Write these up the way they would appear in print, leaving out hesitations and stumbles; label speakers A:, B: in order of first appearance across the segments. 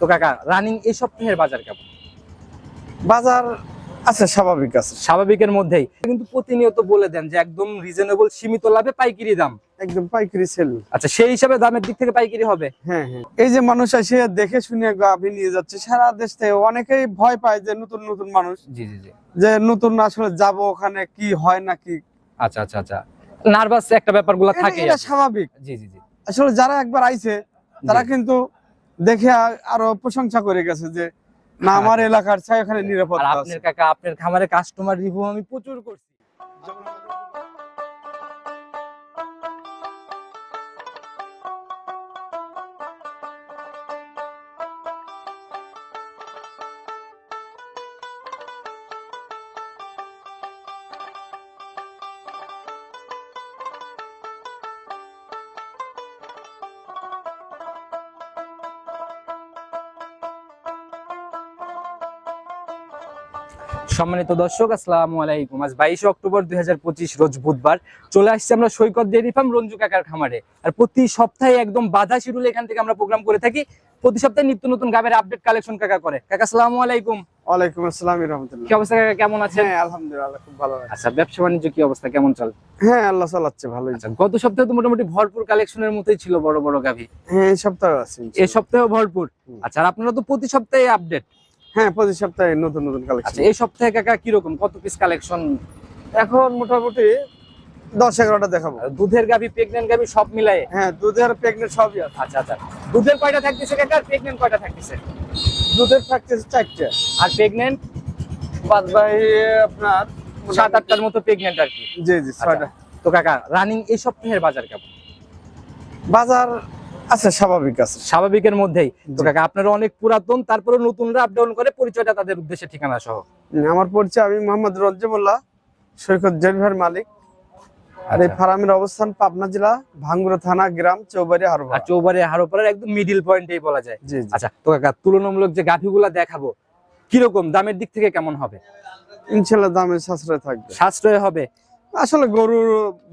A: তো কাকা রানিং এই সপ্তাহের বাজার কেমন?
B: বাজার আছে, স্বাভাবিক আছে,
A: স্বাভাবিকের মধ্যেই, কিন্তু প্রতিনিয়ত বলে দেন যে একদম রিজনেবল সীমিত লাভে পাইকারি দাম।
B: একদম পাইকারি সেল।
A: আচ্ছা, সেই হিসাবে দামের দিক থেকে পাইকারি হবে।
B: হ্যাঁ হ্যাঁ, এই যে মানুষ এসে দেখে শুনে গাভী নিয়ে যাচ্ছে সারা দেশ থেকে, অনেকেই ভয় পায় যে নতুন নতুন মানুষ,
A: জি জি জি।
B: যে নতুন আসলে যাব ওখানে কি হয় নাকি।
A: আচ্ছা আচ্ছা আচ্ছা, নার্ভাস একটা ব্যাপারগুলো থাকে।
B: এটা স্বাভাবিক।
A: জি জি জি।
B: আসলে যারা একবার আইছে তারা কিন্তু দেখে আরো প্রশংসা করে গেছে যে না, আমার এলাকার চাই এখানে
A: আর
B: নিরাপত্তা আছে।
A: আপনার কাকা আপনার খামারে কাস্টমার রিভিউ আমি প্রচুর করছি। সম্মানিত দর্শক, আসসালামু আলাইকুম। আজ 22 অক্টোবর 2025 রোজ বুধবার। চলে আসছি আমরা সৈকত ডেইরি ফার্ম রঞ্জু কাকার খামারে। আর প্রতি সপ্তাহে একদম বাধা শিডিউলে এখান থেকে আমরা প্রোগ্রাম করে থাকি। প্রতি সপ্তাহে নিত্য নতুন গাবের আপডেট কালেকশন কাকা করে। কাকা আসসালামু আলাইকুম।
B: ওয়ালাইকুম আসসালাম রাহমাতুল্লাহ।
A: কি অবস্থা কাকা, কেমন আছেন?
B: হ্যাঁ আলহামদুলিল্লাহ, খুব ভালো আছে।
A: আচ্ছা, ব্যবসা বাণিজ্য কি অবস্থা, কেমন চলে?
B: হ্যাঁ আল্লাহ চালাচ্ছে ভালোই।
A: আচ্ছা, গত সপ্তাহে তো মোটামুটি ভরপুর কালেকশনের মতোই ছিল, বড় বড় গাভী।
B: হ্যাঁ এই সপ্তাহে আছে।
A: এই সপ্তাহেও ভরপুর। আচ্ছা, আর আপনারা তো প্রতি সপ্তাহে আপডেট।
B: হ্যাঁ প্রতি সপ্তাহে নতুন নতুন
A: আচ্ছা,
B: কালেকশন।
A: এই সপ্তাহে কাকা কিরকম, কত পিস কালেকশন?
B: এখন মোটামুটি 10-11টা দেখাবো।
A: দুধের গাভী, প্রেগন্যান্ট গাভী সব মিলায়ে?
B: হ্যাঁ দুধের প্রেগনেন্ট সবই আছে।
A: আচ্ছা আচ্ছা, দুধের কয়টা থাকতেছে কাকা, আর প্রেগন্যান্ট কয়টা থাকতেছে?
B: দুধের থাকতেছে 4টা,
A: আর প্রেগন্যান্ট
B: বাদ বাই আপনার
A: 7-8টার মতো প্রেগন্যান্ট আর কি।
B: জি জি 6টা।
A: তো কাকা রানিং এই সপ্তাহের বাজার কেমন?
B: বাজার আছে, স্বাভাবিক আছে।
A: স্বাভাবিকের মধ্যেই। তো
B: জি।
A: কাকা আপনারা অনেক পুরাতন, তারপরে নতুনরা আপ ডাউন করে, পরিচয়টা তাদের উদ্দেশ্যে ঠিকানা সহ।
B: আমার পরিচয়, আমি মোহাম্মদ রঞ্জুমুল্লাহ, সৈকত ডেলিভারি মালিক। আর এই
A: আচ্ছা।
B: ফার্মের অবস্থান পাবনা জেলা, ভাঙ্গুড়া থানা, গ্রাম চৌবাড়ি
A: আর
B: হারোপাড়া।
A: চৌবাড়ি হারোপাড়ার একদম মিডিল পয়েন্টেই বলা যায়।
B: জি জি।
A: আচ্ছা, তো কাকা তুলনামূলক যে গাভীগুলা দেখাবো কিরকম, দামের দিক থেকে কেমন হবে?
B: ইনশাল্লাহ দামে সাশ্রয় থাকবে।
A: সাশ্রয় হবে?
B: আসলে গরু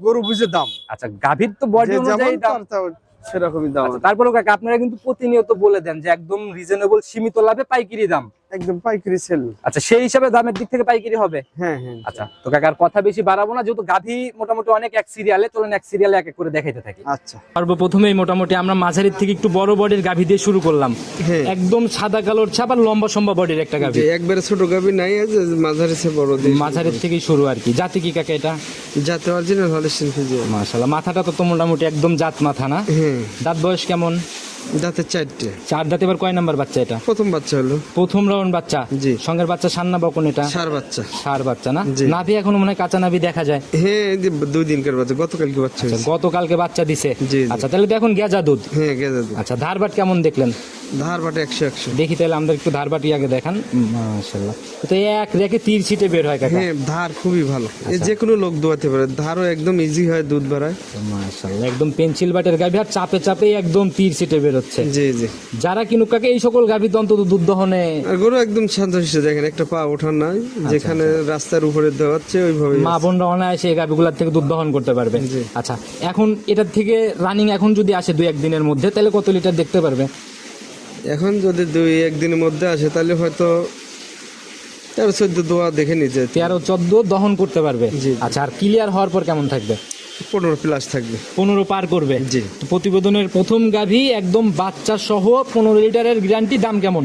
B: গরু বুঝে দাম।
A: আচ্ছা, গাভীর তো বডি
B: যে
A: অনুযায়ী
B: যেমন
A: দাম।
B: তার সেরকমই দাম।
A: আচ্ছা, তারপরে কাকা আপনারা কিন্তু প্রতিনিয়ত বলে দেন যে একদম রিজনেবল সীমিত লাভে পাইকারি দাম।
B: একদম পাইকারি সেল।
A: আচ্ছা, সেই হিসাবে দামের দিক থেকে পাইকারি হবে।
B: হ্যাঁ হ্যাঁ।
A: আচ্ছা, তো কাকার কথা বেশি বাড়াবো না, যেহেতু গাভী মোটামুটি অনেক এক সিরিয়ালে, চলেন এক সিরিয়ালে এক এক করে দেখাইতে থাকি।
B: আচ্ছা।
A: সর্বপ্রথমেই মোটামুটি আমরা মাঝারির থেকে একটু বড় বডির গাভী দিয়ে শুরু করলাম।
B: হ্যাঁ।
A: একদম সাদা কালোর ছাপ আর লম্বা সম্বা বডির একটা গাভী।
B: যে একবারে ছোট গাবি নাই, যে মাঝারি সে বড় দিয়ে
A: মাঝারির থেকেই শুরু আর কি। জাতি কি কাকা এটা?
B: যাতে অরিজিনাল হলিস্টিন ফ্রিজিয়ান।
A: মাশাআল্লাহ, মাথাটা তো মোটামুটি একদম জাত মাথা না?
B: হ্যাঁ।
A: দাঁত বয়স কেমন?
B: যাতে 4টে।
A: 4 দাঁত। এবার কয় নাম্বার বাচ্চা এটা?
B: প্রথম বাচ্চা হলো।
A: প্রথম রাউন্ড বাচ্চা।
B: জি।
A: সঙ্গের বাচ্চা সান্না বকন এটা?
B: সার বাচ্চা।
A: সার বাচ্চা না?
B: জি।
A: নাভি এখনো মনে হয় কাঁচা নাভি দেখা যায়।
B: হ্যাঁ এই যে 2 দিনকার বাচ্চা, গতকালকে বাচ্চা
A: আচ্ছা,
B: হয়েছে।
A: গতকালকে বাচ্চা দিছে।
B: জি, জি।
A: আচ্ছা, তাহলে তো এখন গেজা দুধ।
B: হ্যাঁ গেজা দুধ।
A: আচ্ছা, ধারবাট কেমন দেখলেন?
B: ধার বাটে 100-100।
A: দেখি তাহলে আমরা একটু ধারবাটি আগে দেখান। মাশাআল্লাহ, তো এক রেখে তীর ছিটে বের হয় কাকা।
B: হ্যাঁ ধার খুবই ভালো,
A: আচ্ছা।
B: যে কোনো লোক দোয়াতে পারে। ধারও একদম ইজি হয়, দুধ বাড়ায়।
A: মাশাআল্লাহ, একদম পেন্সিল বাটের গাভী, আর চাপে চাপে একদম তীর ছিটে বের হচ্ছে।
B: জি জি।
A: যারা কিনুক কাকে এই সকল গাভী তো অন্তত দুধ দহনে।
B: আর গরু একদম শান্তশিষ্ট, দেখেন একটা পা ওঠার নাই, যেখানে রাস্তার উপরে দেওয়াচ্ছে ওইভাবে।
A: মা বোনরা অনায়াসে এই গাভীগুলার থেকে দুধ দহন করতে পারবে।
B: জি।
A: আচ্ছা, এখন এটার থেকে রানিং এখন যদি আসে 2-1 দিনের মধ্যে, তাহলে কত লিটার দেখতে পারবে?
B: এখন যদি 2-1 দিনের মধ্যে আসে তাহলে হয়তো 13-14 দোয়া দেখে নিচ্ছে।
A: 13-14 দহন করতে পারবে।
B: জি।
A: আচ্ছা, আর ক্লিয়ার হওয়ার পর কেমন থাকবে?
B: 15+ থাকবে।
A: 15 পার করবে।
B: জি।
A: তো প্রতিবেদনের প্রথম গাভী একদম বাচ্চা সহ 15 লিটারের গ্যারান্টি। দাম কেমন?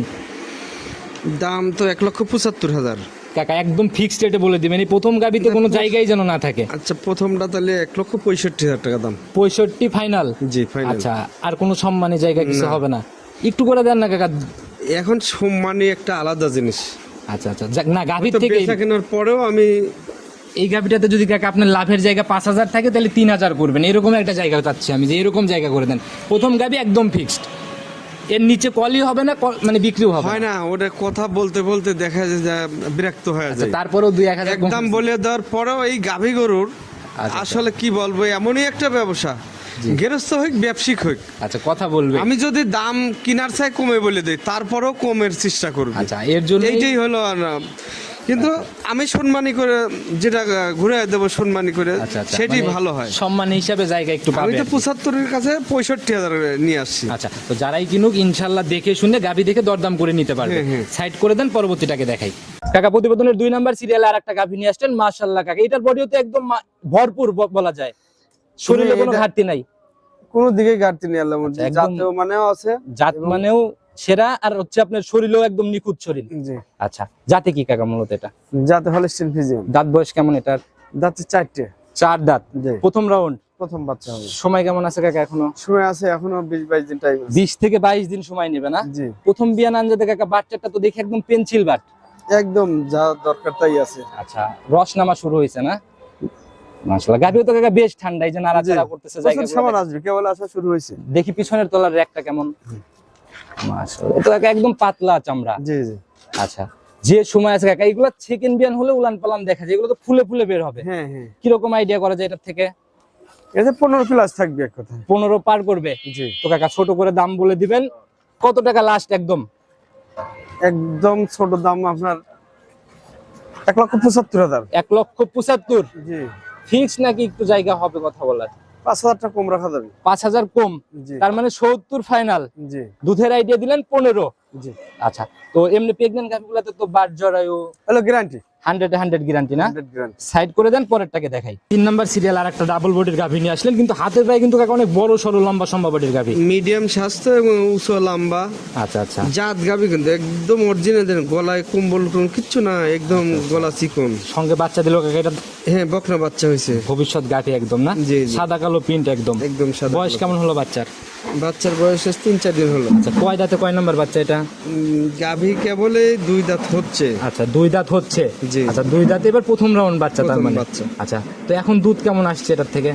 B: দাম তো 1,75,000।
A: কাকা একদম ফিক্সড রেটে বলে দিবেন, এই প্রথম গাভীতে কোনো জায়গায় যেন না থাকে।
B: আচ্ছা প্রথমটা তাহলে 1,65,000 টাকা দাম।
A: 65 ফাইনাল?
B: জি ফাইনাল।
A: আচ্ছা, আর কোনো সম্মানী জায়গা কিছু
B: না।
A: হবে না? একটু করে দেন না কাকা।
B: এখন সম্মানী একটা আলাদা জিনিস।
A: আচ্ছা আচ্ছা, যাক না, গাভীর
B: তো
A: থেকে
B: বেচা কেনার পরেও আমি
A: এই গাভীটাতে যদি কাকা আপনার লাভের জায়গা 5,000 থাকে, তাহলে 3,000 করবেন। এরকম একটা জায়গা চাচ্ছি আমি, যে এরকম জায়গা করে দেন। প্রথম গাভী একদম ফিক্সড, এর নিচে কলই হবে না, মানে বিক্রিও হবে
B: হয়
A: না।
B: না, ওটা কথা বলতে বলতে দেখা যায় যে বিরক্ত হয়ে
A: আচ্ছা,
B: যায়।
A: তারপরেও 2-1 হাজার
B: একদম বলে দেওয়ার পরেও এই গাভী গরুর
A: আচ্ছা।
B: আসলে কি বলবো, এমনই একটা ব্যবসা, গৃহস্থ হোক ব্যবসায়িক হোক,
A: আচ্ছা কথা বলবে।
B: আমি যদি দাম কিনার চাই কমে বলে দেই, তারপরেও কমের চেষ্টা করবো।
A: আচ্ছা, এর জন্য
B: এইটাই হলো কিন্তু আমি সম্মানী করে যেটা ঘুরে দেবো সম্মানী করে
A: আচ্ছা আচ্ছা,
B: সেটি
A: মানে
B: ভালো হয়।
A: সম্মান হিসাবে জায়গা একটু
B: আমি
A: পাবে
B: তো
A: আর কি।
B: 75-এর কাছে 65,000 নিয়ে আসছি।
A: আচ্ছা, তো যারাই কিনুক ইনশাল্লাহ দেখে শুনে গাবি দেখে দরদাম করে নিতে পারবে।
B: হ্যাঁ, হ্যাঁ।
A: সাইড করে দেন, পরবর্তীটাকে দেখাই। কাকা প্রতিবেদনের 2 নাম্বার সিরিয়ালে আর একটা গাভি নিয়ে আসছেন, মাশাআল্লাহ কাকা, এটার বডিও তো একদম ভরপুর বলা যায়, শরীরে কোনো
B: এটা-
A: ঘাটতি নাই।
B: কোনো দিকে ঘাটতি নেই, আল্লাহ
A: আচ্ছা, একদম
B: জাতেও মানেও আছে,
A: জাত
B: এবং-
A: মানেও সেরা, আর হচ্ছে আপনার শরীরেও একদম নিখুঁত শরীর।
B: জি
A: আচ্ছা, জাতে কি কাকা মূলত এটা?
B: জাতে হলিস্টিন ফ্রিজিয়ান।
A: দাঁত বয়স কেমন এটার?
B: দাঁতে 4টে।
A: 4 দাঁত,
B: জি
A: প্রথম রাউন্ড।
B: প্রথম বাচ্চা হবে।
A: সময় কেমন আছে কাকা এখনো?
B: সময় আছে এখনো 20-22 দিন টাইম আছে।
A: 20 থেকে 22 দিন সময় নেবে না?
B: জি
A: প্রথম বিয়ান আনজাতে কাকা বাচ্চাটা তো দেখে একদম পেন্সিল বাট।
B: একদম যা দরকার তাই আছে।
A: আচ্ছা, রস নামা শুরু হয়েছে না? মাশাআল্লাহ, গাবিও তো কাকা বেশ ঠান্ডা, এই যে নাড়াচাড়া করতেছে জায়গা।
B: সামান আসবে, কেবল আসা শুরু হয়েছে।
A: দেখি পিছনের তলার র্যাকটা কেমন। মাশাআল্লাহ, এটা কাকা একদম পাতলা চামড়া।
B: জি জি
A: আচ্ছা, যে সময় আছে কাকা, এগুলো সেকেন্ড বিয়ান হলে উলান পালান দেখা যায়, এগুলো তো ফুলে ফুলে বের হবে।
B: হ্যাঁ হ্যাঁ,
A: কিরকম আইডিয়া করা যায় এটার থেকে?
B: এতে 15 প্লাস থাকবে এক কথা।
A: 15 পার করবে।
B: জি
A: তো কাকা ছোট করে দাম বলে দিবেন, কত টাকা লাস্ট একদম?
B: একদম ছোট দাম আপনার 1,75,000।
A: 1,75,000
B: জি
A: ফিক্স নাকি একটু জায়গা হবে কথা বলার?
B: 5,000 টাকা কম রাখা যাবে।
A: 5,000 কম,
B: জি
A: তার মানে 70 ফাইনাল।
B: জি
A: দুধের আইডিয়া দিলেন 15।
B: জি
A: আচ্ছা, তো এমনি প্রেগন্যান্ট গাভিগুলোতে তো বাট জরায়ু
B: হ্যালো গ্যারান্টি
A: 100 গ্যারান্টি না?
B: 100 গ্যারান্টি।
A: সাইড করে দেন, পরেরটাকে দেখাই। 3 নাম্বার সিরিয়াল আর একটা ডাবল বডির গাভি নিয়ে আসলেন, কিন্তু হাতের প্রায় কিন্তু কাকা অনেক বড় সরো লম্বা সম্ভব বডির গাভি।
B: মিডিয়াম স্বাস্থ্য এবং উঁচু লম্বা
A: আচ্ছা আচ্ছা,
B: জাত গাবি, কিন্তু একদম অরিজিনাল, গলায় কম্বল টম্বল কিচ্ছু না, একদম গলা চিকন।
A: সঙ্গে বাচ্চা দিল কাকা, এটা
B: হ্যাঁ বকনা বাচ্চা হয়েছে।
A: ভবিষ্যৎ গাঠি একদম না?
B: জি, জি।
A: সাদা কালো প্রিন্ট একদম।
B: একদম সাদা।
A: বয়স কেমন হলো বাচ্চার?
B: বাচ্চার বয়স 3-4 দিন হলো।
A: আচ্ছা, কয় দাঁতে কয় নাম্বার বাচ্চা এটা?
B: গাভী কেবলে 2 দাঁত হচ্ছে।
A: আচ্ছা, 2 দাঁত হচ্ছে।
B: জি।
A: আচ্ছা, 2 দাঁতে এবার প্রথম রাউন্ড বাচ্চা তার
B: প্রথম
A: মানে।
B: বাচ্চা।
A: আচ্ছা, তো এখন দুধ কেমন আসছে এটার থেকে?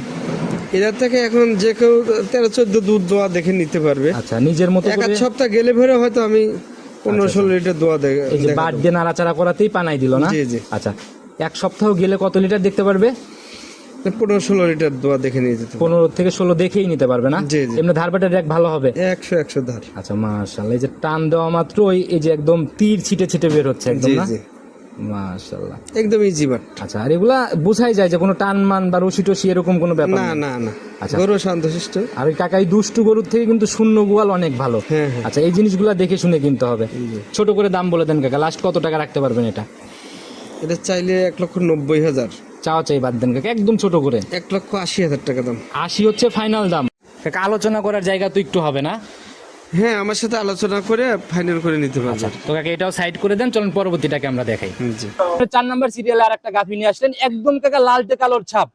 B: এটার থেকে এখন যে কেউ 13-14 দুধ দোয়া দেখে নিতে পারবে।
A: আচ্ছা, নিজের মতো
B: এক
A: করে।
B: আধ সপ্তাহ গেলে ভরে হয়তো আমি 15-16 লিটার দোয়া
A: এই যে বাট দিয়ে নাড়াচাড়া করাতেই পানাই দিল না?
B: জি, জি।
A: আচ্ছা, এক সপ্তাহ গেলে কত লিটার দেখতে পারবে?
B: 15-16 লিটার দোয়া দেখে নিয়ে যেতে পারবে।
A: 15 থেকে 16 দেখেই নিতে পারবে না?
B: জি, জি।
A: এমনি ধারবাটের র্যাক ভালো হবে?
B: 100 ধার।
A: আচ্ছা, মাশাআল্লাহ, এই যে টান দেওয়া মাত্র এই যে একদম তীর ছিটে ছিটে বের হচ্ছে একদম
B: জি
A: না?
B: জি
A: মাশাআল্লাহ।
B: একদম ইজি বাট।
A: আচ্ছা, আর এগুলা বোঝাই যায় যে কোনো টান মান বা রশি টসি এরকম কোনো ব্যাপার
B: না
A: নেই।
B: না না,
A: আচ্ছা।
B: গরু শান্তশিষ্ট।
A: আর ওই কাকাই দুষ্টু গরুর থেকে কিন্তু শূন্য গোয়াল অনেক ভালো।
B: হ্যাঁ হ্যাঁ।
A: আচ্ছা, এই জিনিসগুলা দেখে শুনে কিনতে হবে। ছোট করে দাম বলে দেন কাকা, লাস্ট কত টাকা রাখতে পারবেন এটা?
B: এটা চাইলে 1,90,000।
A: চাওয়া চাই বাদ দেন কাকা, একদম ছোট করে।
B: 1,80,000 টাকা দাম।
A: 80 হচ্ছে ফাইনাল দাম। কাকা, আলোচনা করার জায়গা তো একটু হবে না?
B: হ্যাঁ, আমার সাথে আলোচনা করে ফাইনাল করে নিতে পারবে।
A: তো কাকা এটাও সাইড করে দেন, চলুন পরবর্তীটাকে আমরা দেখাই।
B: জি
A: 4 নাম্বার সিরিয়ালে আর একটা গাভী নিয়ে আসলেন, একদম কাকা লালটে কালোর ছাপ,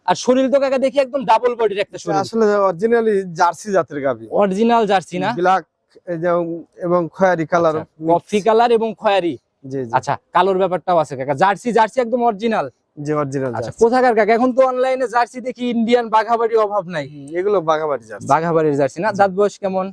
A: আর শরীর তো কাকা দেখি একদম ডাবল বডির একটা শরীর।
B: আসলে অরিজিনালি জার্সি জাতের গাভী,
A: অরিজিনাল জার্সি না?
B: ব্ল্যাক এবং খয়েরি কালার,
A: কফি কালার এবং খয়েরি।
B: জি জি
A: আচ্ছা, কালোর ব্যাপারটাও আছে কাকা। জার্সি জার্সি একদম অরিজিনাল।
B: জি অরিজিনাল
A: আচ্ছা,
B: জার্সি।
A: কোথাকার কাকা? এখন তো অনলাইনে জার্সি দেখি ইন্ডিয়ান বাঘাবাড়ির অভাব নাই।
B: এগুলো বাগাবাড়ি জার্সি।
A: বাঘাবাড়ির জার্সি না? দাঁত বয়স কেমন?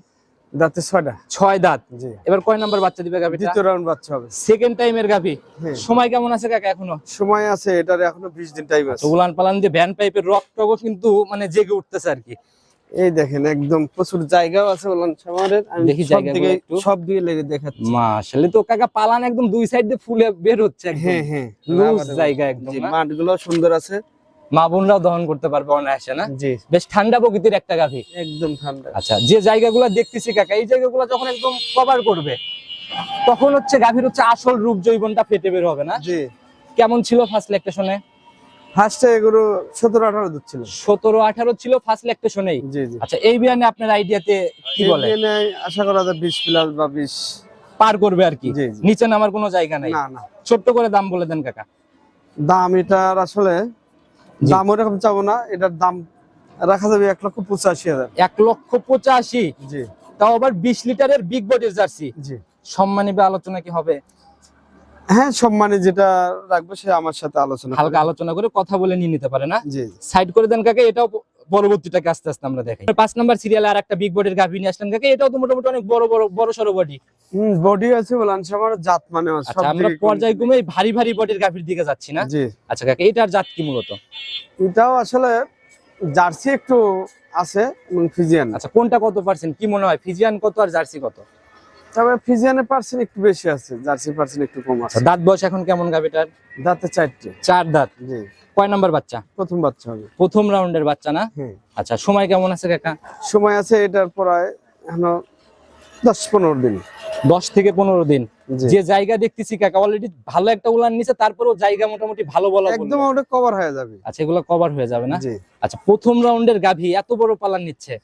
B: দাঁতে 6টা।
A: 6 দাঁত।
B: জি
A: এবার কয় নাম্বার বাচ্চা দিবে গাভীটা?
B: দ্বিতীয় রাউন্ড বাচ্চা হবে।
A: সেকেন্ড টাইমের গাভী।
B: হ্যাঁ।
A: সময় কেমন আছে কাকা এখনো?
B: সময় আছে, এটার এখনো 20 দিন টাইম আছে।
A: তো উলান পালান দিয়ে ভ্যান পাইপের রক্তও কিন্তু মানে জেগে উঠতেছে আর কি।
B: এই দেখেন একদম প্রচুর জায়গাও আছে ওলান সামারের। আমি
A: দেখি
B: সব
A: জায়গাগুলো
B: দিকে
A: একটু।
B: সব দিকে লেগে দেখাচ্ছি।
A: মাশাআল্লাহ, তো কাকা পালান একদম দুই সাইড দিয়ে ফুলে বের হচ্ছে একদম।
B: হ্যাঁ হ্যাঁ,
A: লুজ জায়গা একদম
B: জি,
A: না?
B: মাঠগুলো সুন্দর আছে।
A: মা বোনরাও দহন করতে পারবে অনায়াসে না?
B: জি
A: বেশ ঠান্ডা প্রকৃতির একটা গাভী।
B: একদম ঠান্ডা।
A: আচ্ছা, যে জায়গাগুলো দেখতেছি কাকা, এই জায়গাগুলো যখন একদম কভার করবে তখন হচ্ছে গাভীর হচ্ছে আসল রূপ জৈবনটা ফেটে বের হবে না?
B: জি
A: কেমন ছিল ফার্স্ট ল্যাকটেশনে?
B: ফার্স্টে এগুলো 17-18 দুধ ছিল।
A: 17-18 ছিল ফার্স্ট ল্যাকটেশনেই।
B: জি জি
A: আচ্ছা, এই বিয়ানে আপনার আইডিয়াতে কি বলে?
B: এই নিয়ে আশা করা যায় 20 প্লাস বা 20।
A: পার করবে আর কি?
B: জি, জি।
A: নিচে নামার কোনো জায়গা নাই?
B: না না,
A: ছোট্ট করে দাম বলে দেন কাকা।
B: দাম এটার আসলে
A: জি।
B: দাম ওরকম চাবো না, এটার দাম রাখা যাবে 1,85,000।
A: 1,85,000?
B: জি
A: তাও আবার 20 লিটারের বিগ বডির জার্সি।
B: জি
A: সম্মানী বা আলোচনা কি হবে?
B: হ্যাঁ, সম্মানে যেটা রাখবো সে আমার সাথে আলোচনা
A: হালকা
B: করবে।
A: আলোচনা করে কথা বলে নিয়ে নিতে পারে না?
B: জি
A: সাইড করে দেন কাকা, এটাও পরবর্তীটাকে আস্তে আস্তে আমরা দেখাই। 5 নাম্বার সিরিয়ালে আর একটা বিগ বডির গাভী নিয়ে আসলেন কাকা, এটাও তো মোটামুটি অনেক বড় সরো বডি।
B: বডি আছে বলান সামার, জাত মানে আছে সব
A: আচ্ছা, আমরা
B: দিকে
A: পর্যায়ক্রমে ভারী ভারী বডির গাভীর দিকে যাচ্ছি না?
B: জি
A: আচ্ছা কাকা, এটার জাত কি মূলত?
B: এটাও আসলে জার্সি একটু আছে এবং ফিজিয়ান।
A: আচ্ছা, কোনটা কত পার্সেন্ট কি মনে হয়? ফিজিয়ান কত আর জার্সি কত?
B: তবে ফিজিয়ানের পার্সেন্ট একটু বেশি আছে, জার্সি পার্সেন্ট একটু কম আছে।
A: দাঁত বয়স এখন কেমন গাভিটার?
B: দাঁতে 4টে।
A: 4 দাঁত।
B: জি।
A: কয় নাম্বার বাচ্চা?
B: প্রথম বাচ্চা হবে।
A: প্রথম রাউন্ডের বাচ্চা না?
B: হ্যাঁ।
A: আচ্ছা, সময় কেমন আছে কাকা?
B: সময় আছে এটার প্রায় এখনো 10-15 দিন।
A: 10 থেকে 15 দিন।
B: জি।
A: যে জায়গা দেখতেছি কাকা অলরেডি ভালো একটা উলান নিচে, তারপরেও জায়গা মোটামুটি ভালো বলা
B: একদম ওটা কভার হয়ে যাবে।
A: আচ্ছা, এগুলো কভার হয়ে যাবে না?
B: জি।
A: আচ্ছা, প্রথম রাউন্ডের গাভী এত বড় পালান নিচ্ছে।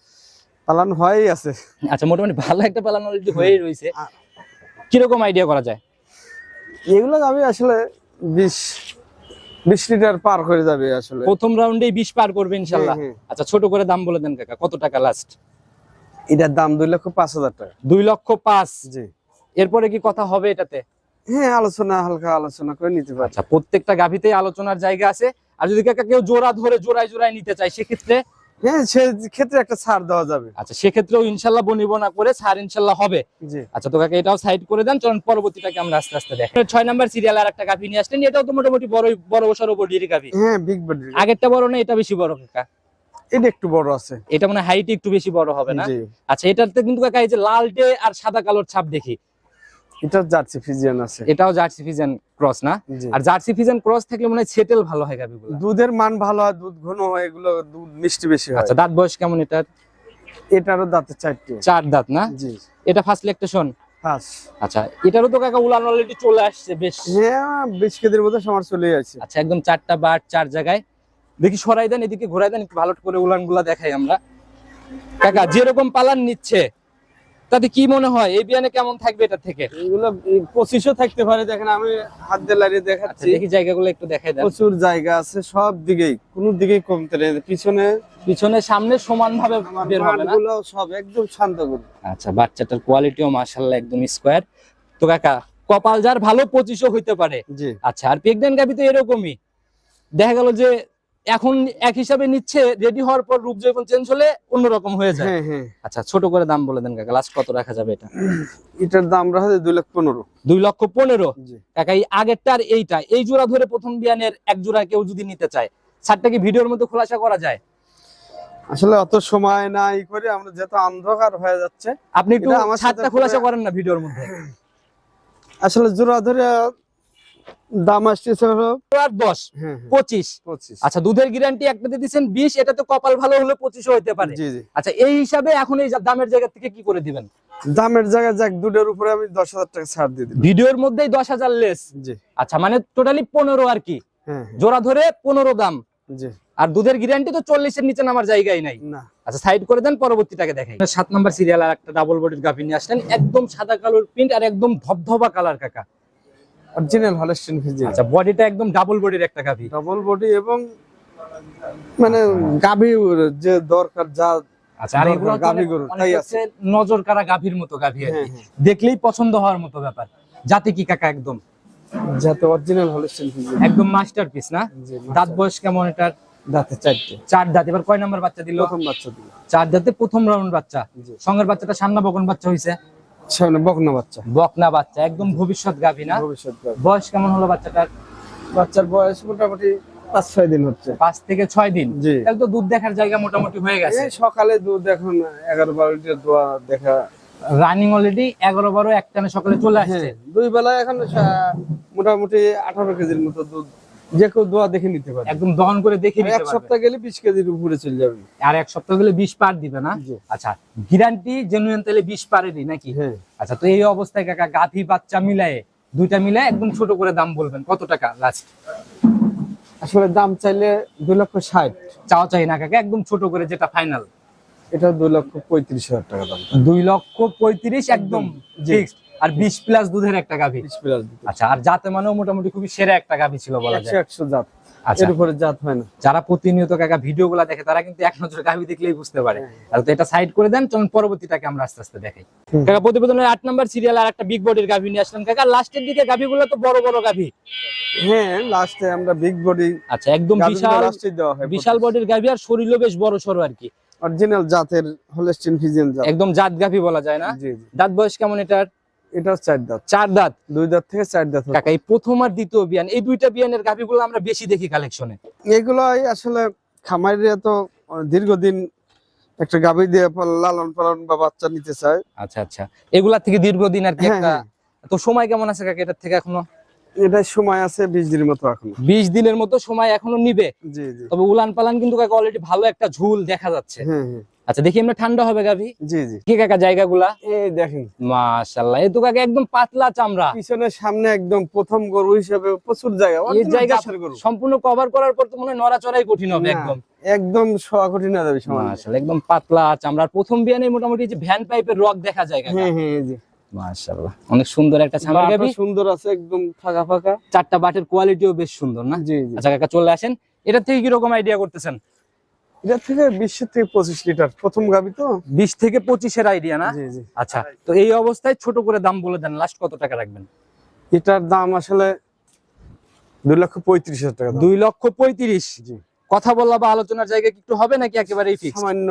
B: পালান হয়েই আছে।
A: আচ্ছা, মোটামুটি ভালো একটা পালান অলরেডি হয়েই রয়েছে। কিরকম আইডিয়া করা যায়?
B: এগুলো আমি আসলে 20 লিটার পার করে যাবে আসলে।
A: প্রথম রাউন্ডেই 20 পার করবে ইনশাআল্লাহ।
B: হ্যাঁ, হ্যাঁ।
A: আচ্ছা, ছোট করে দাম বলে দেন কাকা, কত টাকা লাস্ট?
B: এটার দাম 2,05,000 টাকা।
A: 2,05,000।
B: জি।
A: এরপরে কি কথা হবে এটাতে?
B: হ্যাঁ, হালকা আলোচনা করে নিতে পারি।
A: আচ্ছা, প্রত্যেকটা গাভীতেই আলোচনার জায়গা আছে। আর যদি কাকা কেউ জোড়া ধরে জোড়ায় নিতে চায় সেক্ষেত্রে?
B: হ্যাঁ, সে ক্ষেত্রে একটা ছাড় দেওয়া যাবে।
A: আচ্ছা, সেক্ষেত্রেও ইনশাল্লাহ বনিবনা করে ছাড় ইনশাল্লাহ হবে।
B: জি।
A: আচ্ছা, তো কাকা এটাও সাইড করে দেন, চলুন পরবর্তীটাকে আমরা আস্তে আস্তে দেখি। 6 নাম্বার সিরিয়াল আর একটা গাভী নিয়ে আসলেন, এটাও তো মোটামুটি বড় বড় বডির গাভী।
B: হ্যাঁ, বিগ বডি।
A: আগেরটা বড় না, এটা বেশি বড় কাকা?
B: এটা একটু বড় আছে।
A: এটা মানে হাইট একটু বেশি বড় হবে না?
B: জি।
A: আচ্ছা, এটাতে কিন্তু কাকা এই যে লালটে আর সাদা কালোর ছাপ দেখি।
B: এটা জার্সি ফিজিয়ান আছে।
A: এটাও জার্সি ফিজিয়ান ক্রস না?
B: জি।
A: আর জার্সি ফিজিয়ান ক্রস থাকলে মনে হয় সেটেল ভালো হয় গাভীগুলো।
B: দুধের মান ভালো হয়, দুধ ঘন হয়, এগুলো দুধ মিষ্টি বেশি হয়।
A: আচ্ছা, দাঁত বয়স কেমন এটার?
B: এটারও দাঁতে 4টে।
A: 4 দাঁত না?
B: জি।
A: এটা ফার্স্ট ল্যাকটেশন?
B: ফার্স্ট।
A: আচ্ছা, এটারও তো কাকা উলান অলরেডি চলে আসছে বেশ।
B: হ্যাঁ, 20 কেজির মধ্যে সবার চলে আছে।
A: আচ্ছা, একদম 4টা বাট 4 জায়গায়। দেখি সরাই দেন, এদিকে ঘোরাই দেন, একটু ভালো করে উলানগুলা দেখাই আমরা। কাকা যেরকম পালান নিচ্ছে তাতে কি মনে হয় এই বিয়ানে কেমন থাকবে এটা থেকে?
B: এগুলো 25ও থাকতে পারে। দেখেন আমি হাত দিয়ে লাড়িয়ে
A: আচ্ছা,
B: দেখাচ্ছি।
A: দেখি জায়গাগুলো একটু দেখাই দেন।
B: প্রচুর জায়গা আছে সব দিকেই, কোনো দিকেই কমতে নেই।
A: পিছনে সামনে সমান ভাবে বের হবে না?
B: মাঠগুলো সব একদম শান্ত করে।
A: আচ্ছা, বাচ্চাটার কোয়ালিটিও মাশাআল্লাহ একদম স্কয়ার। তো কাকা কপাল যার ভালো 25ও হইতে পারে।
B: জি।
A: আচ্ছা, আর প্রেগন্যান্ট গাভী তো এরকমই দেখা গেল যে এখন এক হিসাবে নিচ্ছে, রেডি হওয়ার পর রূপ যখন চেঞ্জ হলে অন্যরকম হয়ে যায়।
B: হ্যাঁ, হ্যাঁ।
A: আচ্ছা, ছোট করে দাম বলে দেন কাকা, লাস্ট কত রাখা যাবে এটা?
B: এটার দাম রাখা 2,15,000।
A: 2,15,000।
B: জি।
A: কাকা এই আগেরটা আর এইটা, এই জোড়া ধরে প্রথম বিয়ানের এক জোড়া কেউ যদি নিতে চায়, ছাড়টা কি ভিডিওর মধ্যে খোলাসা করা যায়?
B: আসলে অত সময় নাই করে আমরা, যেহেতু অন্ধকার হয়ে যাচ্ছে।
A: আপনি একটু
B: এটা আমার সাথে
A: ছাড়টা খোলাসা করেন না ভিডিওর মধ্যে।
B: আসলে জোড়া ধরে দাম আসতেছে হলো
A: 10,
B: হ্যাঁ,
A: 25।
B: 25।
A: আচ্ছা, দুধের গ্যারান্টি একটাতে দিচ্ছেন 20, এটা তো কপাল ভালো হলে 25ও হতে পারে।
B: জি, জি।
A: আচ্ছা, এই হিসাবে এখন এই দামের জায়গা থেকে কি করে দিবেন?
B: দামের জায়গায় যাক, দুধের উপরে আমি 10,000 টাকা ছাড় দিয়ে দিই।
A: ভিডিওর মধ্যেই 10,000 লেস।
B: জি।
A: আচ্ছা, মানে টোটালি 15 আর কি।
B: হ্যাঁ,
A: জোড়া ধরে 15 দাম।
B: জি।
A: আর দুধের গ্যারান্টি তো 40-এর নিচে নামার জায়গাই নাই।
B: না।
A: আচ্ছা, সাইড করে দেন, পরবর্তীটাকে দেখাই। 7 নাম্বার সিরিয়াল আর একটা ডাবল বডির গাভী নিয়ে আসলেন, একদম সাদা কালোর প্রিন্ট আর একদম ধবধবা কালার কাকা।
B: Original Holstein Friesian.
A: আচ্ছা, বডিটা একদম ডাবল বডির একটা গাভী।
B: ডাবল বডি এবং মানে গাভী যে দরকার যা।
A: আচ্ছা, আর এগুলো তো
B: গাভী গরু
A: অনেক
B: তাই
A: হচ্ছে
B: আছে।
A: নজর কাড়া গাভীর মতো গাভী আর কি।
B: হ্যাঁ,
A: দেখলেই পছন্দ হওয়ার মতো ব্যাপার। যাতে কি কাকা একদম
B: যাতে অরিজিনাল হলস্টিন ফিজিয়ান।
A: একদম মাস্টারপিস না?
B: জি।
A: দাঁত বয়স কেমন এটার?
B: দাঁতে 4টে।
A: 4 দাঁত। এবার কয় নাম্বার বাচ্চা দিল?
B: প্রথম বাচ্চা দিল।
A: 4 দাঁতে প্রথম রাউন্ড বাচ্চা।
B: জি।
A: সঙ্গের বাচ্চাটা সান্না বকন বাচ্চা হইছে?
B: সামনে বকনা বাচ্চা।
A: বকনা বাচ্চা, একদম ভবিষ্যৎ গাভী না?
B: ভবিষ্যৎ গাভী।
A: বয়স কেমন হলো বাচ্চাটার?
B: বাচ্চার বয়স মোটামুটি 5-6 দিন হচ্ছে।
A: 5 থেকে 6 দিন।
B: জি।
A: তাহলে তো দুধ দেখার জায়গা মোটামুটি হয়ে গেছে।
B: এই সকালে দুধ এখন 11-12 লিটার দোয়া দেখা।
A: রানিং অলরেডি 11-12 একটানে সকালে চলে আসছে।
B: হ্যাঁ, দুই বেলা এখন মোটামুটি 18 কেজির মতো দুধ যে কেউ দোয়া দেখে নিতে পারে।
A: একদম দহন করে দেখে নিতে
B: এক
A: পারবে।
B: সপ্তাহ গেলে 20 কেজির উপরে চলে যাবে।
A: আর এক সপ্তাহ গেলে 20 পার দিবে না?
B: জি।
A: আচ্ছা, গ্যারান্টি জেনুইন তাহলে 20 পারেরই নাকি?
B: হ্যাঁ।
A: আচ্ছা, তো এই অবস্থায় কাকা গাভী বাচ্চা মিলায়ে দুইটা মিলায়ে একদম ছোট করে দাম বলবেন, কত টাকা লাস্ট?
B: আসলে দাম চাইলে 2,60,000।
A: চাও চাই না কাকা, একদম ছোট করে যেটা ফাইনাল।
B: এটা 2,35,000 টাকা দাম।
A: 2,35,000 একদম
B: জি।
A: ফিক্সড। আর 20 প্লাস দুধের একটা গাভী।
B: 20 প্লাস দুধ।
A: আচ্ছা, আর জাতে মানেও মোটামুটি খুবই সেরা একটা গাভী ছিল বলা যায়।
B: 100 জাত।
A: আচ্ছা,
B: এর উপরে জাত হয় না।
A: যারা প্রতিনিয়ত কাকা ভিডিওগুলো দেখে তারা কিন্তু এক নজর গাভী দেখলেই বুঝতে পারে। আর তো এটা সাইড করে দেন, চলুন পরবর্তীটাকে আমরা আস্তে আস্তে দেখাই। কাকা প্রতিবেদনের 8 নাম্বার সিরিয়াল আর একটা বিগ বডির গাভী নিয়ে আসলাম কাকা। লাস্টের দিকে গাভীগুলো তো বড় বড় গাভী।
B: হ্যাঁ, লাস্টে আমরা বিগ বডি
A: আচ্ছা, একদম বিশাল
B: লাস্টে দেওয়া হয়।
A: বিশাল বডির গাভী আর শরীরও বেশ বড় সরো আর কি।
B: অরিজিনাল জাতের হলস্টিন ফিজিয়ান জাত।
A: একদম জাত গাভী বলা যায় না?
B: জি, জি।
A: দাঁত বয়স কেমন এটার?
B: এটা 4 দাঁত।
A: 4 দাঁত।
B: 2 দাঁত থেকে 4 দাঁত।
A: কাকা এই প্রথম আর দ্বিতীয় বিয়ান, এই দুইটা বিয়ানের গাভীগুলো আমরা বেশি দেখি কালেকশনে।
B: এগুলো আসলে খামারিরা তো দীর্ঘদিন একটা গাভী দিয়ে লালন পালন বা বাচ্চা নিতে চায়।
A: আচ্ছা আচ্ছা, এগুলা থেকে দীর্ঘদিন আর কি
B: হ্যাঁ,
A: একটা,
B: হ্যাঁ।
A: তো সময় কেমন আছে কাকা এটার থেকে এখনো?
B: এটা সময় আছে 20 দিনের মতো এখন।
A: 20 দিনের মতো সময় এখনো নিবে।
B: জি জি।
A: তবে উলান পালান কিন্তু কাকা অলরেডি ভালো একটা ঝুল দেখা যাচ্ছে।
B: হ্যাঁ হ্যাঁ।
A: আচ্ছা, দেখি আমরা ঠান্ডা হবে গাভী।
B: জি জি।
A: কি কাকা জায়গাগুলা?
B: এই দেখেন
A: মাশাআল্লাহ, এই তো কাকা একদম পাতলা চামড়া।
B: পিছনে সামনে একদম প্রথম গরু হিসেবে প্রচুর জায়গা,
A: এই
B: original
A: জায়গা
B: জাতের গরু।
A: সম্পূর্ণ কভার করার পর তো মনে হয় নড়াচড়াই কঠিন হবে
B: না,
A: একদম।
B: একদম শোয়া কঠিন হয়ে যাবে সামনে।
A: মাশাআল্লাহ, একদম পাতলা চামড়ার প্রথম বিয়ানে মোটামুটি যে ভ্যান পাইপের রক দেখা যায় কাকা।
B: হ্যাঁ হ্যাঁ, এই যে
A: মাশাআল্লাহ, অনেক সুন্দর একটা ছামার
B: বাটও
A: গাভী।
B: সুন্দর আছে, একদম ফাঁকা ফাঁকা।
A: চারটা বাটের কোয়ালিটিও বেশ সুন্দর না?
B: জি জি।
A: আচ্ছা কাকা, চলে আসেন। এটা থেকে কি রকম আইডিয়া করতেছেন?
B: এটা থেকে 20 থেকে 25 লিটার প্রথম গাভী তো।
A: 20 থেকে 25 এর আইডিয়া না?
B: জি জি।
A: আচ্ছা, তো এই অবস্থায় ছোট করে দাম বলে দেন, লাস্ট কত টাকা রাখবেন?
B: এটার দাম আসলে 2,35,000 টাকা দাম।
A: 2,35,000।
B: জি।
A: কথা বলা বা আলোচনার জায়গা কি একটু হবে নাকি একেবারেই ফিক্স?
B: সামান্য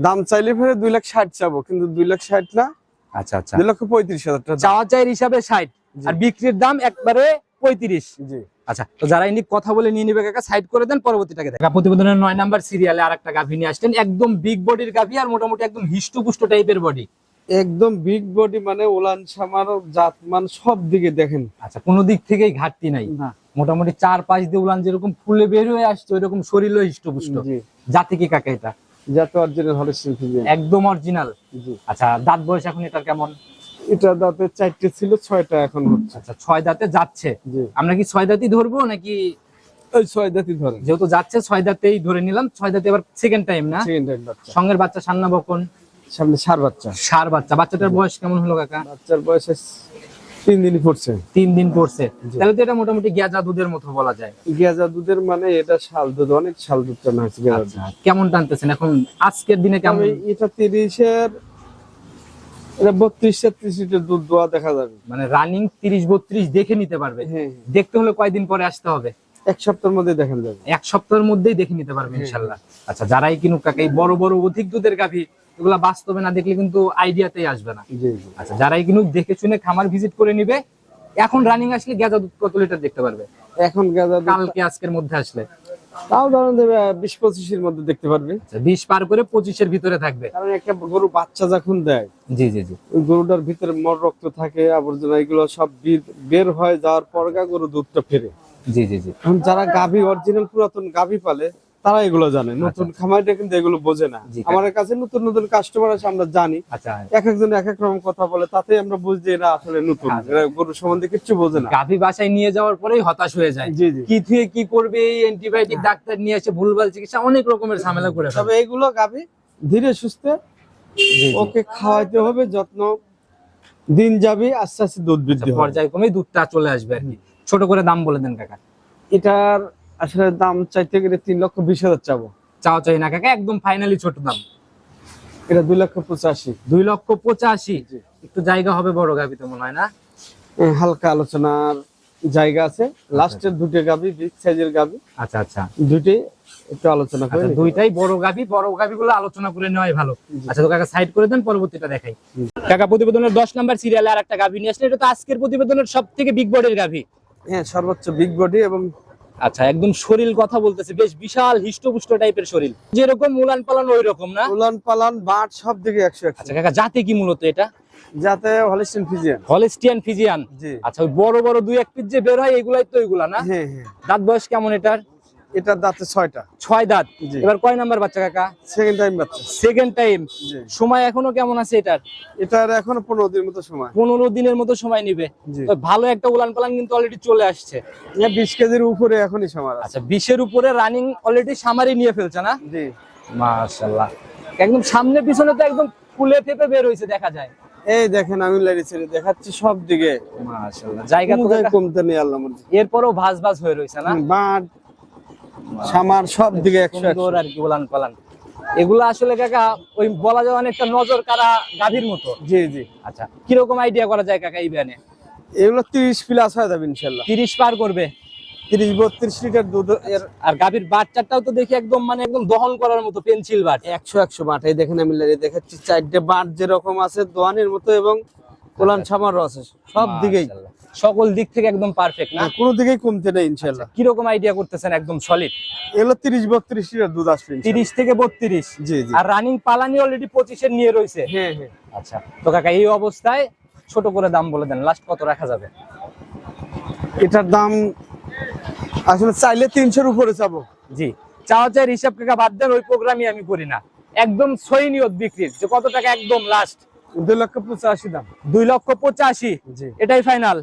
B: দাম চাইলে ফেরে 2,60,000 চাবো, কিন্তু 2,60,000 না,
A: আচ্ছা আচ্ছা,
B: 2,35,000 টাকা দাম।
A: চাওয়া চাইর হিসাবে 60
B: জি।
A: আর বিক্রির দাম একবারে 35।
B: জি।
A: আচ্ছা, তো যারা ইনি কথা বলে নিয়ে নিবে কাকা, সাইড করে দেন, পরবর্তীটাকে দেখেন। প্রতিবেদনের 9 নাম্বার সিরিয়ালে আরেকটা গাভী নিয়ে আসলেন, একদম বিগ বডির গাভী আর মোটামুটি একদম হিষ্টপুষ্ট টাইপের বডি।
B: একদম বিগ বডি, মানে ওলান সামার জাতমান সব দিকে দেখেন।
A: আচ্ছা, কোনো দিক থেকেই ঘাটতি নাই।
B: না।
A: মোটামুটি 4-5 দিয়ে উলান যেরকম ফুলে বের হয়ে আসছে ওইরকম শরীরও হিষ্টপুষ্ট।
B: জি।
A: জাতি কি কাকা এটা?
B: যাতে অরিজিনাল হলিস্টিন ফ্রিজিয়ান।
A: একদম অরিজিনাল।
B: জি।
A: আচ্ছা, দাঁত বয়স এখন এটার কেমন?
B: এটা দাঁতে 4টে ছিল, 6টা এখন হচ্ছে।
A: আচ্ছা, 6 দাঁতে যাচ্ছে।
B: জি।
A: আমরা কি 6 দাঁতই ধরবো নাকি?
B: ওই 6 দাঁতই ধরেন।
A: যেহেতু যাচ্ছে 6 দাঁতেই ধরে নিলাম। 6 দাঁতে এবার সেকেন্ড টাইম না?
B: সেকেন্ড টাইম বাচ্চা।
A: সঙ্গের বাচ্চা সান্না বকন,
B: সামনে ষাঁড় বাচ্চা।
A: ষাঁড় বাচ্চা। বাচ্চাটার বয়স কেমন হলো কাকা?
B: বাচ্চার বয়স 3 দিনই পড়ছে।
A: 3 দিন পড়ছে।
B: জি।
A: তাহলে তো এটা মোটামুটি গেজা দুধের মতো বলা যায়।
B: গেজা দুধের, মানে এটা শাল দুধ, অনেক শাল দুধ টানা হয়েছে গেজা দুধ।
A: আচ্ছা, কেমন টানতেছেন এখন আজকের দিনে কেমন?
B: তবে এটা 30-এর, এটা 32-33 লিটার দুধ দোয়া দেখা যাবে।
A: মানে রানিং 30-32 দেখে নিতে পারবে।
B: হ্যাঁ,
A: দেখতে হলে কয়দিন পরে আসতে হবে?
B: এক সপ্তাহের মধ্যে দেখেন যাবে।
A: 1 সপ্তাহের মধ্যেই দেখে নিতে পারবে ইনশাল্লাহ। আচ্ছা, যারাই কিনুক কাকা এই বড় বড় অধিক দুধের গাভী, এগুলা বাস্তবে না দেখলে কিন্তু আইডিয়াতেই আসবে না।
B: জি জি।
A: আচ্ছা, যারাই কিনুক দেখে শুনে খামার ভিজিট করে নিবে। এখন রানিং আসলে গেজা দুধ কত লিটার দেখতে পারবে?
B: এখন গেজা দুধ
A: কালকে আজকের মধ্যে আসলে
B: তাও ধরেন দেবে 20-25-এর মধ্যে দেখতে পারবে।
A: আচ্ছা, 20 পার করে 25-এর ভিতরে থাকবে।
B: কারণ একটা গরু বাচ্চা যখন দেয়,
A: জি জি জি।
B: ওই গরুটার ভিতরে মর রক্ত থাকে, আবর্জনা, এগুলো সব বের হয় যাওয়ার পর গরু দুধটা ফেরে।
A: জি জি জি।
B: এখন যারা গাভী অরিজিনাল পুরাতন গাভী পালে তারা এগুলো জানে, নতুন খামারিরা কিন্তু এগুলো বোঝে না।
A: জি।
B: আমাদের কাছে নতুন নতুন কাস্টমার আছে, আমরা জানি
A: আচ্ছা,
B: এক একজন এক এক রকম কথা বলে, তাতে আমরা বুঝি এরা আসলে নতুন,
A: আচ্ছা।
B: এরা গরু সম্বন্ধে কিছু বোঝে না।
A: গাভী বাসায় নিয়ে যাওয়ার পরেই হতাশ হয়ে যায়।
B: জি জি।
A: কি থুয়ে কি করবে, অ্যান্টিবায়োটিক ডাক্তার নিয়ে এসে ভুলভাল চিকিৎসা, অনেক রকমের ঝামেলা করে ফেলে।
B: তবে এগুলো গাভী ধীরে সুস্থে
A: জি জি।
B: ওকে খাওয়াইতে হবে, যত্ন দিন যাবে, আস্তে আস্তে দুধ বৃদ্ধি হবে।
A: পর্যায়ক্রমে দুধটা চলে আসবে আর কি। ছোট করে দাম বলে দেন কাকা।
B: এটার আসলে দাম চাইতে গেলে 3,20,000 চাবো।
A: চাও চাই না কাকা, একদম ফাইনালি ছোট দাম।
B: এটা 2,85,000।
A: 2,85,000।
B: জি।
A: একটু জায়গা হবে বড় গাভী তো মনে হয় না?
B: হালকা আলোচনার জায়গা আছে। লাস্টের দুটো গাভী বিগ সাইজের গাভী,
A: আচ্ছা আচ্ছা।
B: দুটোই একটু আলোচনা করে
A: আচ্ছা,
B: নিতে
A: দুইটাই বড় গাভী গুলো আলোচনা করে নেওয়াই ভালো। আচ্ছা, তো কাকা সাইড করে দেন, পরবর্তীটা দেখাই। কাকা প্রতিবেদনের 10 নাম্বার সিরিয়ালে আর একটা গাভী নিয়ে আসলে, এটা তো আজকের প্রতিবেদনের সবথেকে বিগ বডির গাভী।
B: হ্যাঁ, সর্বোচ্চ বিগ বডি এবং
A: আচ্ছা, একদম শরীর কথা বলতেছে, বেশ বিশাল হিষ্টপুষ্ট টাইপের শরীর, যেরকম উলান পালান ওই রকম না?
B: উলান পালান বাট সব দিকে 100-100।
A: আচ্ছা কাকা, জাতে কি মূলত এটা?
B: যাতে হলিস্টিন ফ্রিজিয়ান।
A: Holstein Friesian.
B: জি।
A: আচ্ছা, ওই বড় বড় 2-1 পিস যে বের হয় এগুলাই তো এগুলা না?
B: হ্যাঁ হ্যাঁ।
A: দাঁত বয়স কেমন এটার?
B: এটার দাঁতে 6টা।
A: 6 দাঁত।
B: জি।
A: এবার কয় নাম্বার বাচ্চা কাকা?
B: সেকেন্ড টাইম বাচ্চা।
A: Second time.
B: জি।
A: সময় এখনো কেমন আছে এটার?
B: এটার এখনো 15 দিনের মতো সময়।
A: 15 দিনের মতো সময় নিবে।
B: জি।
A: তো ভালো একটা উলান পালান কিন্তু অলরেডি চলে আসছে।
B: 20 কেজির উপরে এখনই সময় আছে।
A: আচ্ছা, 20-এর উপরে রানিং অলরেডি সামারি নিয়ে ফেলছে না?
B: জি।
A: মাশাআল্লাহ, একদম সামনে পিছনে তো একদম ফুলে ফেপে বের হইছে দেখা যায়।
B: এই দেখেন, আমি লাইরি ছেড়ে দেখাচ্ছি সব দিকে।
A: মাশাআল্লাহ, জায়গা তো কাকা
B: কমতে নেই আল্লাহ মর্জি।
A: এরপরও ভাজ ভাজ হয়ে রইছে না?
B: বাট সামার সব দিকে 100-100।
A: সুন্দর আর কি উলান পালান। এগুলা আসলে কাকা ওই বলা যায় অনেকটা নজর কাড়া গাভীর মতো।
B: জি জি।
A: আচ্ছা, কিরকম আইডিয়া করা যায় কাকা এই ব্যানে?
B: এগুলো 30 প্লাস হয়ে যাবে ইনশাআল্লাহ।
A: 30 পার করবে।
B: 30-32 লিটার দুধ এর।
A: আর গাভীর বাচ্চাটাও তো দেখি একদম মানে একদম দহন করার মতো পেন্সিল বাট।
B: 100-100 বাট। এই দেখেন, আমি লাইরি দেখাচ্ছি 4টে বাট যেরকম আছে দোয়ানের মতো, এবং কোলান সামারও আছে সব দিকেই।
A: মাশাআল্লাহ। সকল দিক থেকে একদম পারফেক্ট না?
B: কোনো দিকেই কমতে নেই ইনশাআল্লাহ।
A: কিরকম আইডিয়া করতেছেন একদম সলিড?
B: এগুলো 30-32 লিটার দুধ আসবে ইনশাআল্লাহ।
A: 30 থেকে 32।
B: জি জি।
A: আর রানিং পালানি অলরেডি 25 এর নিয়ে রয়েছে।
B: হ্যাঁ হ্যাঁ।
A: আচ্ছা তো কাকা এই অবস্থায় ছোট করে দাম বলে দেন, লাস্ট কত রাখা যাবে?
B: এটার দাম আসলে চাইলে 300-র উপরে যাবো।
A: জি, চাওয়া চাই হিসাব কাকা বাদ দেন, ওই প্রোগ্রামই আমি করি না। একদম সই নিয়ত বিক্রির যে কত টাকা একদম লাস্ট?
B: 2,85,000 দাম।
A: 2,85,000
B: জি।
A: এটাই ফাইনাল?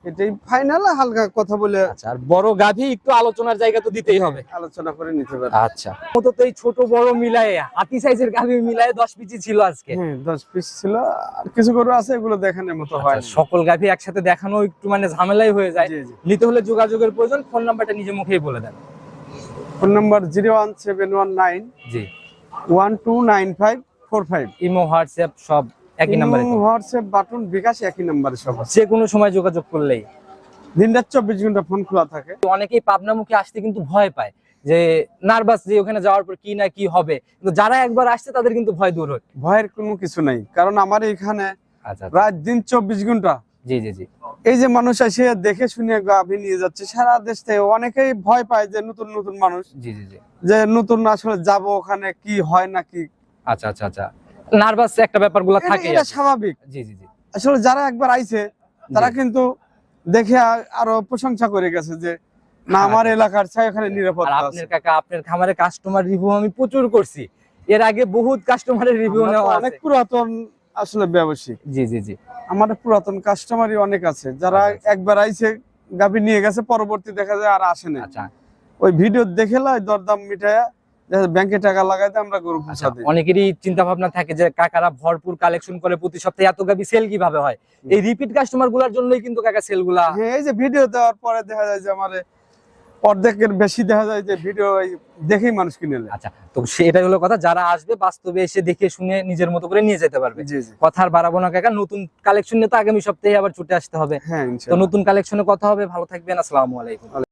B: এটাই ফাইনাল, হালকা কথা বলে
A: আচ্ছা, আর বড় গাভী একটু আলোচনার জায়গা তো দিতেই হবে।
B: আলোচনা করে নিতে পারি।
A: আচ্ছা, মূলত তো এই ছোট বড় মিলায়ে হাতি সাইজের গাভী মিলায়ে 10 পিচি ছিল আজকে।
B: হ্যাঁ 10 পিস ছিল, আর কিছু গরু আছে এগুলো দেখানোর মতো হয় না।
A: সকল গাভী একসাথে দেখানো একটু মানে ঝামেলাই হয়ে যায়।
B: জি জি।
A: নিতে হলে যোগাযোগের প্রয়োজন। ফোন নাম্বারটা নিজে মুখেই বলে দেন।
B: ফোন নাম্বার 01719
A: জি।
B: 129545।
A: ইমো হোয়াটসঅ্যাপ সব একই নাম্বারে?
B: হোয়াটসঅ্যাপ বাটন বিকাশ একই নাম্বারে সব আছে।
A: যে কোনো সময় যোগাযোগ করলেই।
B: দিনরাত 24 ঘন্টা ফোন খোলা থাকে।
A: অনেকেই পাবনামুখী আসতে কিন্তু ভয় পায়, যে নার্ভাস যে ওখানে যাওয়ার পর কি না কি হবে, কিন্তু যারা একবার আসছে তাদের কিন্তু ভয় দূর হয়।
B: ভয়ের কোনো কিছু নাই, কারণ আমার এখানে
A: আচ্ছা
B: রাত দিন 24 ঘন্টা।
A: জি জি জি।
B: এই যে মানুষ এসে দেখে শুনে গাভী নিয়ে যাচ্ছে সারা দেশ থেকে, অনেকেই ভয় পায় যে নতুন নতুন মানুষ,
A: জি জি জি।
B: যে নতুন আসলে যাব ওখানে কি হয় নাকি।
A: আচ্ছা আচ্ছা আচ্ছা, নার্ভাস একটা ব্যাপারগুলো থাকে।
B: এটা স্বাভাবিক।
A: জি জি জি।
B: আসলে যারা একবার আইছে তারা কিন্তু দেখে আরো প্রশংসা করে গেছে যে না আমার এলাকার চাই এখানে
A: আর
B: নিরাপত্তা আছে।
A: আপনার কাকা আপনার খামারে কাস্টমার রিভিউ আমি প্রচুর করছি, এর আগে বহুত কাস্টমারের রিভিউ
B: আমরা তো
A: নেওয়া
B: অনেক
A: আছে।
B: পুরাতন আসলে ব্যবসায়ী,
A: জি জি জি।
B: আমাদের পুরাতন কাস্টমারই অনেক আছে যারা
A: আচ্ছা।
B: একবার আইছে গাভী নিয়ে গেছে, পরবর্তী দেখা যায় আর আসে না।
A: আচ্ছা
B: ওই ভিডিও দেখে লাই দরদাম মিটায়া ব্যাংকে টাকা লাগাইতে আমরা গরু
A: আচ্ছা,
B: পৌঁছা দিই।
A: অনেকেরই চিন্তা ভাবনা থাকে যে কাকারা ভরপুর কালেকশন করে প্রতি সপ্তাহে এত গাবি সেল কিভাবে হয়? এই রিপিট কাস্টমার গুলার জন্যই কিন্তু কাকা সেল গুলা।
B: হ্যাঁ এই যে ভিডিও দেওয়ার পরে দেখা যায় যে আমার অর্ধেকের বেশি দেখা যায় যে ভিডিও দেখেই মানুষ কিনে নেয়।
A: আচ্ছা, তো সেটাই হলো কথা, যারা আসবে বাস্তবে এসে দেখে শুনে নিজের মতো করে নিয়ে যেতে পারবে।
B: জি জি।
A: কথা আর বাড়াবো না কাকা, নতুন কালেকশন নিয়ে তো আগামী সপ্তাহে আবার ছুটে আসতে হবে।
B: হ্যাঁ
A: তো
B: ইনশাআল্লাহ।
A: নতুন কালেকশনে কথা হবে। ভালো থাকবেন, আসসালামু আলাইকুম।